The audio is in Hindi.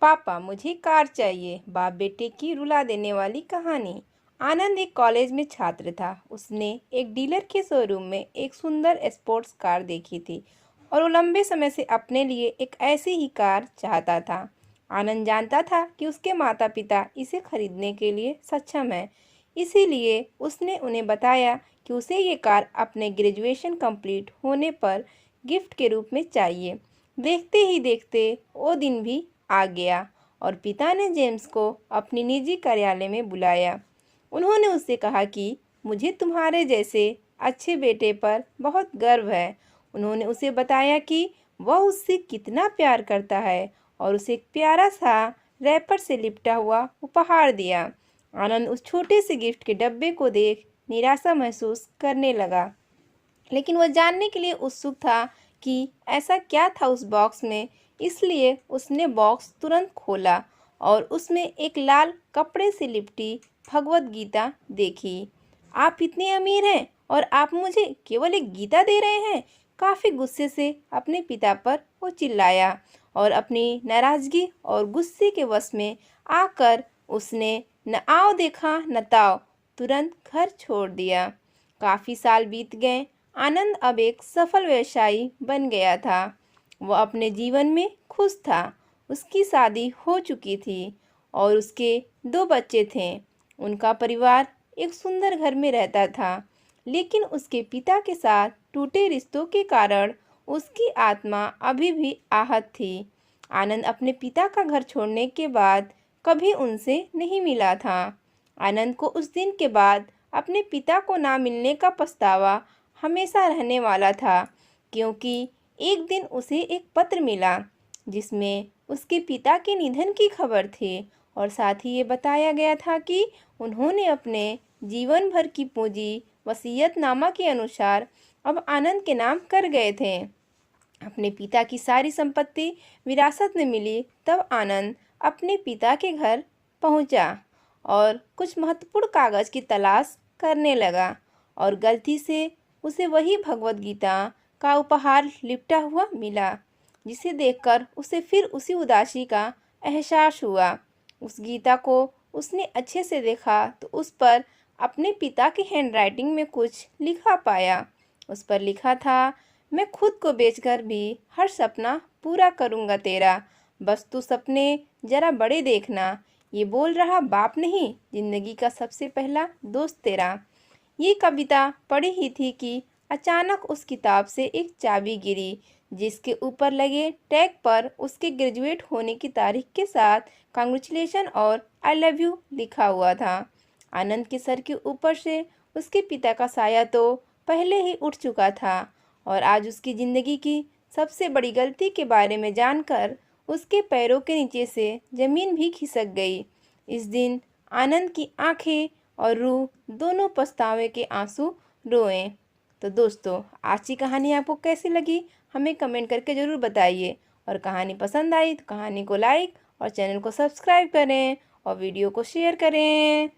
पापा मुझे कार चाहिए। बाप बेटे की रुला देने वाली कहानी। आनंद एक कॉलेज में छात्र था। उसने एक डीलर के शोरूम में एक सुंदर स्पोर्ट्स कार देखी थी और वो लंबे समय से अपने लिए एक ऐसी ही कार चाहता था। आनंद जानता था कि उसके माता पिता इसे खरीदने के लिए सक्षम हैं, इसीलिए उसने उन्हें बताया कि उसे ये कार अपने ग्रेजुएशन कंप्लीट होने पर गिफ्ट के रूप में चाहिए। देखते ही देखते वो दिन भी आ गया और पिता ने जेम्स को अपनी निजी कार्यालय में बुलाया। उन्होंने उससे कहा कि मुझे तुम्हारे जैसे अच्छे बेटे पर बहुत गर्व है। उन्होंने उसे बताया कि वह उससे कितना प्यार करता है और उसे एक प्यारा सा रैपर से लिपटा हुआ उपहार दिया। आनंद उस छोटे से गिफ्ट के डब्बे को देख निराशा महसूस करने लगा, लेकिन वह जानने के लिए उत्सुक था कि ऐसा क्या था उस बॉक्स में। इसलिए उसने बॉक्स तुरंत खोला और उसमें एक लाल कपड़े से लिपटी भगवत गीता देखी। आप इतने अमीर हैं और आप मुझे केवल एक गीता दे रहे हैं? काफ़ी गुस्से से अपने पिता पर वो चिल्लाया और अपनी नाराज़गी और गुस्से के वश में आकर उसने न आओ देखा न ताओ तुरंत घर छोड़ दिया। काफ़ी साल बीत गए। आनंद अब एक सफल व्यवसायी बन गया था। वह अपने जीवन में खुश था। उसकी शादी हो चुकी थी और उसके 2 बच्चे थे। उनका परिवार एक सुंदर घर में रहता था, लेकिन उसके पिता के साथ टूटे रिश्तों के कारण उसकी आत्मा अभी भी आहत थी। आनंद अपने पिता का घर छोड़ने के बाद कभी उनसे नहीं मिला था। आनंद को उस दिन के बाद अपने पिता को ना मिलने का पछतावा हमेशा रहने वाला था, क्योंकि एक दिन उसे एक पत्र मिला जिसमें उसके पिता के निधन की खबर थी और साथ ही ये बताया गया था कि उन्होंने अपने जीवन भर की पूंजी वसीयतनामा के अनुसार अब आनंद के नाम कर गए थे। अपने पिता की सारी संपत्ति विरासत में मिली तब आनंद अपने पिता के घर पहुंचा और कुछ महत्वपूर्ण कागज की तलाश करने लगा और गलती से उसे वही भगवत गीता का उपहार लिपटा हुआ मिला, जिसे देखकर उसे फिर उसी उदासी का एहसास हुआ। उस गीता को उसने अच्छे से देखा तो उस पर अपने पिता की हैंडराइटिंग में कुछ लिखा पाया। उस पर लिखा था, मैं खुद को बेचकर भी हर सपना पूरा करूँगा तेरा, बस तू सपने जरा बड़े देखना। ये बोल रहा बाप नहीं, जिंदगी का सबसे पहला दोस्त तेरा। ये कविता पढ़ी ही थी कि अचानक उस किताब से एक चाबी गिरी, जिसके ऊपर लगे टैग पर उसके ग्रेजुएट होने की तारीख के साथ कांग्रेचुलेशन और आई लव यू लिखा हुआ था। आनंद के सर के ऊपर से उसके पिता का साया तो पहले ही उठ चुका था और आज उसकी ज़िंदगी की सबसे बड़ी गलती के बारे में जानकर उसके पैरों के नीचे से ज़मीन भी खिसक गई। इस दिन आनंद की आंखें और रूह दोनों पछतावे के आंसू रोए। तो दोस्तों, आज की कहानी आपको कैसी लगी हमें कमेंट करके ज़रूर बताइए, और कहानी पसंद आई तो कहानी को लाइक और चैनल को सब्सक्राइब करें और वीडियो को शेयर करें।